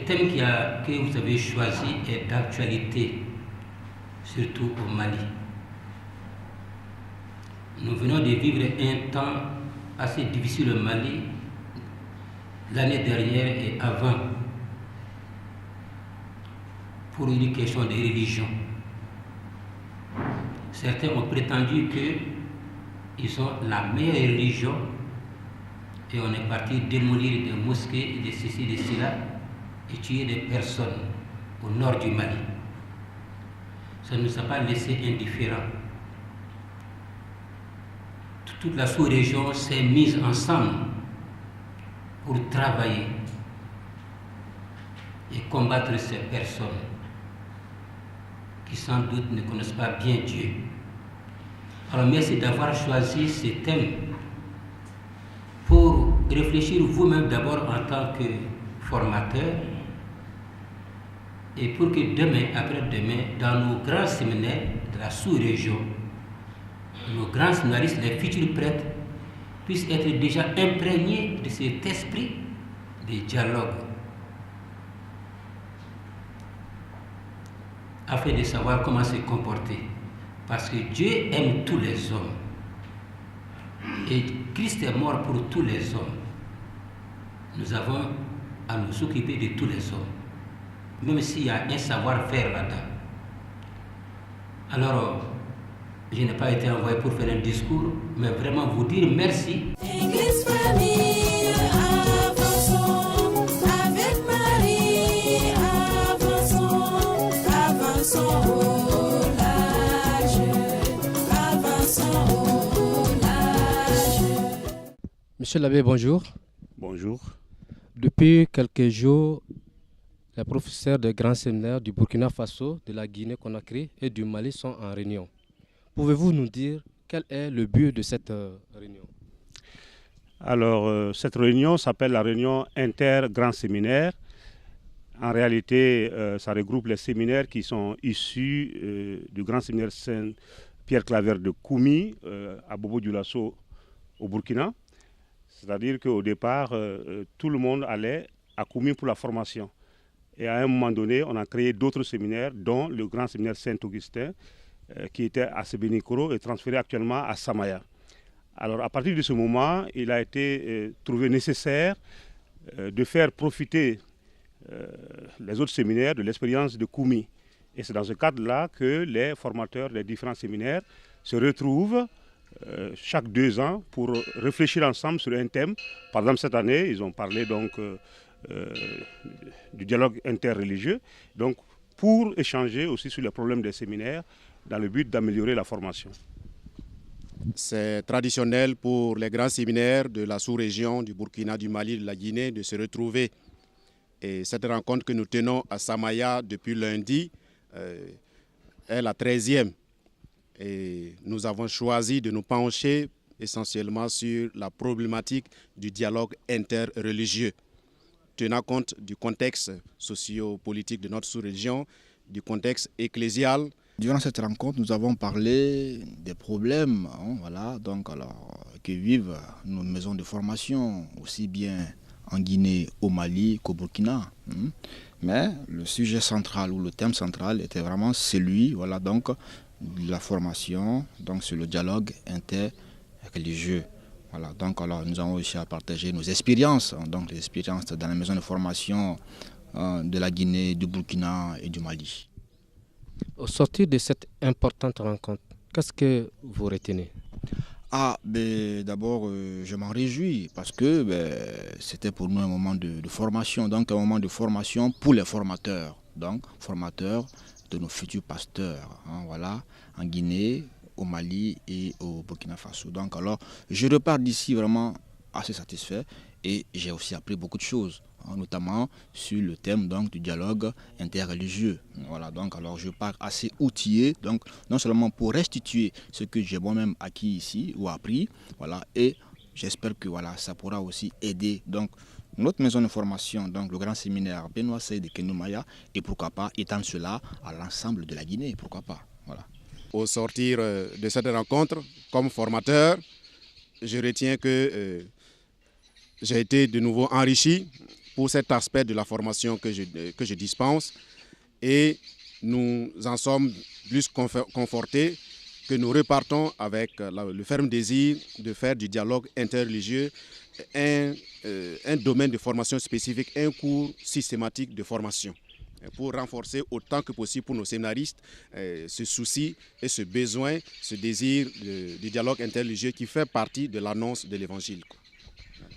thème que vous avez choisi est d'actualité, surtout au Mali. Nous venons de vivre un temps assez difficile au Mali, l'année dernière et avant, pour une question de religion. Certains ont prétendu qu'ils sont la meilleure religion et on est parti démolir des mosquées, de ceci, de cela et tuer des personnes au nord du Mali. Ça ne nous a pas laissé indifférents. Toute la sous-région s'est mise ensemble pour travailler et combattre ces personnes qui sans doute ne connaissent pas bien Dieu. Alors merci d'avoir choisi ce thème pour réfléchir vous-même d'abord en tant que formateur et pour que demain, après-demain, dans nos grands séminaires de la sous-région, nos grands séminaristes, les futurs prêtres, puissent être déjà imprégnés de cet esprit de dialogue, afin de savoir comment se comporter. Parce que Dieu aime tous les hommes. Et Christ est mort pour tous les hommes. Nous avons à nous occuper de tous les hommes, même s'il y a un savoir-faire là-dedans. Alors, je n'ai pas été envoyé pour faire un discours, mais vraiment vous dire merci. Église famille, avançons avec Marie, avançons au large, avançons au large. Monsieur l'abbé, bonjour. Bonjour. Depuis quelques jours, les professeurs des grands séminaires du Burkina Faso, de la Guinée-Conakry et du Mali sont en réunion. Pouvez-vous nous dire quel est le but de cette réunion? Alors, cette réunion s'appelle la réunion inter-grand séminaire. En réalité, ça regroupe les séminaires qui sont issus du grand séminaire Saint-Pierre-Claver de Koumi, à Bobo-Dioulasso, au Burkina. C'est-à-dire qu'au départ, tout le monde allait à Koumi pour la formation. Et à un moment donné, on a créé d'autres séminaires, dont le grand séminaire Saint-Augustin, qui était à Sébenikoro et transféré actuellement à Samaya. Alors à partir de ce moment, il a été trouvé nécessaire de faire profiter les autres séminaires de l'expérience de Koumi. Et c'est dans ce cadre-là que les formateurs des différents séminaires se retrouvent chaque 2 ans pour réfléchir ensemble sur un thème. Par exemple, cette année, ils ont parlé donc du dialogue interreligieux, donc pour échanger aussi sur les problèmes des séminaires dans le but d'améliorer la formation. C'est traditionnel pour les grands séminaires de la sous-région du Burkina, du Mali, de la Guinée de se retrouver. Et cette rencontre que nous tenons à Samaya depuis lundi est la 13e. Et nous avons choisi de nous pencher essentiellement sur la problématique du dialogue interreligieux, tenant compte du contexte socio-politique de notre sous-région, du contexte ecclésial. Durant cette rencontre, nous avons parlé des problèmes que vivent nos maisons de formation, aussi bien en Guinée, au Mali qu'au Burkina. Mais le sujet central ou le thème central était vraiment celui de la formation, donc sur le dialogue interreligieux. Nous avons réussi à partager nos expériences, donc les expériences dans les maisons de formation de la Guinée, du Burkina et du Mali. Au sortir de cette importante rencontre, qu'est-ce que vous retenez? D'abord, je m'en réjouis parce que c'était pour nous un moment de formation, donc un moment de formation pour les formateurs, donc formateurs de nos futurs pasteurs, en Guinée, au Mali et au Burkina Faso. Donc alors, je repars d'ici vraiment assez satisfait et j'ai aussi appris beaucoup de choses, notamment sur le thème du dialogue interreligieux. Alors je pars assez outillé, donc non seulement pour restituer ce que j'ai moi-même acquis ici ou appris, et j'espère que ça pourra aussi aider notre maison de formation, le grand séminaire Benoît Seyd de Kenumaya, et pourquoi pas étendre cela à l'ensemble de la Guinée, pourquoi pas. Au sortir de cette rencontre, comme formateur, je retiens que j'ai été de nouveau enrichi pour cet aspect de la formation que je dispense. Et nous en sommes plus confortés que nous repartons avec le ferme désir de faire du dialogue interreligieux un domaine de formation spécifique, un cours systématique de formation, pour renforcer autant que possible pour nos séminaristes ce souci et ce besoin, ce désir du dialogue interreligieux qui fait partie de l'annonce de l'évangile.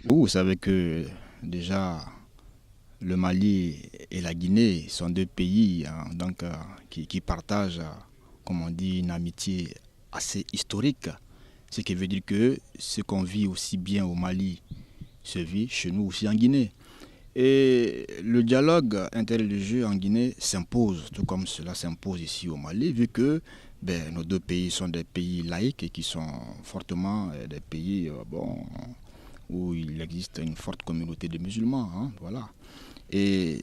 Vous savez que déjà le Mali et la Guinée sont deux pays qui partagent, comme on dit, une amitié assez historique. Ce qui veut dire que ce qu'on vit aussi bien au Mali se vit chez nous aussi en Guinée. Et le dialogue interreligieux en Guinée s'impose, tout comme cela s'impose ici au Mali, vu que nos deux pays sont des pays laïques et qui sont fortement des pays où il existe une forte communauté de musulmans. Voilà. Et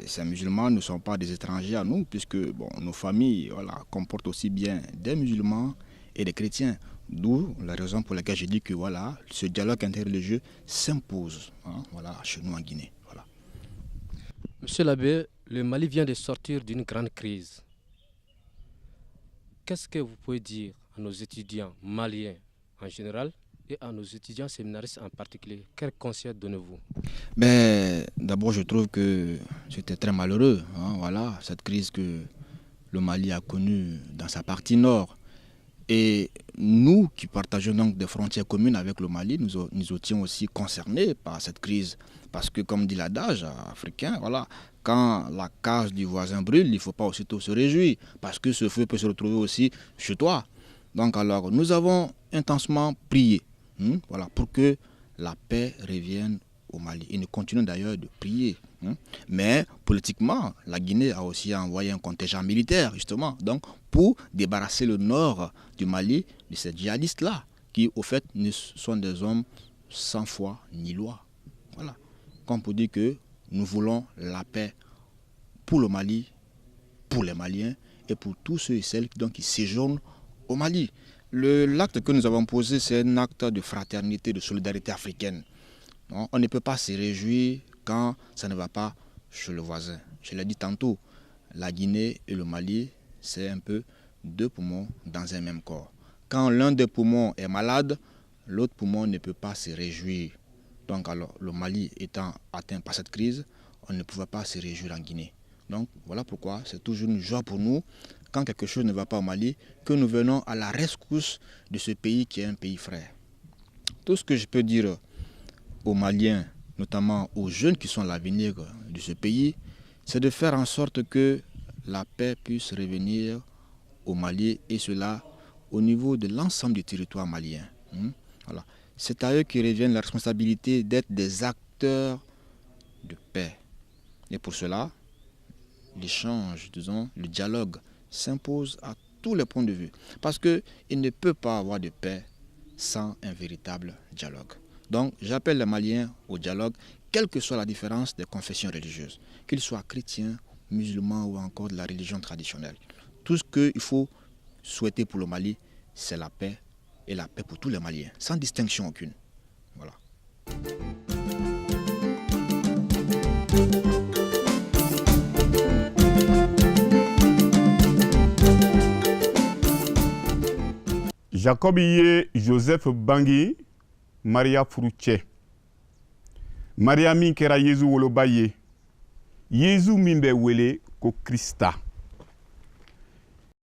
ces musulmans ne sont pas des étrangers à nous, puisque nos familles comportent aussi bien des musulmans et des chrétiens. D'où la raison pour laquelle je dis que ce dialogue interreligieux s'impose chez nous en Guinée. Voilà. Monsieur l'abbé, le Mali vient de sortir d'une grande crise. Qu'est-ce que vous pouvez dire à nos étudiants maliens en général et à nos étudiants séminaristes en particulier? Quel conseil donnez-vous? D'abord, je trouve que c'était très malheureux, cette crise que le Mali a connue dans sa partie nord. Et nous qui partageons donc des frontières communes avec le Mali, nous étions aussi concernés par cette crise. Parce que, comme dit l'adage africain, quand la case du voisin brûle, il ne faut pas aussitôt se réjouir, parce que ce feu peut se retrouver aussi chez toi. Donc alors, nous avons intensement prié pour que la paix revienne au Mali. Et nous continuons d'ailleurs de prier. Mais politiquement, la Guinée a aussi envoyé un contingent militaire, justement, donc pour débarrasser le nord du Mali de ces djihadistes-là, qui, au fait, ne sont des hommes sans foi ni loi. Voilà. Comme pour dire que nous voulons la paix pour le Mali, pour les Maliens et pour tous ceux et celles qui séjournent au Mali. L'acte que nous avons posé, c'est un acte de fraternité, de solidarité africaine. Non, on ne peut pas se réjouir quand ça ne va pas chez le voisin. Je l'ai dit tantôt, la Guinée et le Mali, c'est un peu deux poumons dans un même corps. Quand l'un des poumons est malade, l'autre poumon ne peut pas se réjouir. Donc alors, le Mali étant atteint par cette crise, on ne pouvait pas se réjouir en Guinée. Donc voilà pourquoi c'est toujours une joie pour nous, quand quelque chose ne va pas au Mali, que nous venons à la rescousse de ce pays qui est un pays frère. Tout ce que je peux dire aux Maliens, notamment aux jeunes qui sont l'avenir de ce pays, c'est de faire en sorte que la paix puisse revenir au Mali, et cela au niveau de l'ensemble du territoire malien. Voilà. C'est à eux qui revient la responsabilité d'être des acteurs de paix. Et pour cela, l'échange, le dialogue s'impose à tous les points de vue. Parce qu'il ne peut pas avoir de paix sans un véritable dialogue. Donc j'appelle les Maliens au dialogue, quelle que soit la différence des confessions religieuses, qu'ils soient chrétiens, musulmans ou encore de la religion traditionnelle. Tout ce qu'il faut souhaiter pour le Mali, c'est la paix, et la paix pour tous les Maliens, sans distinction aucune. Voilà. Jacob ye Joseph Bangui, Maria Fruche. Maria min kɛra Yezu woloba ye. Yezu min bɛ wele ko Krista.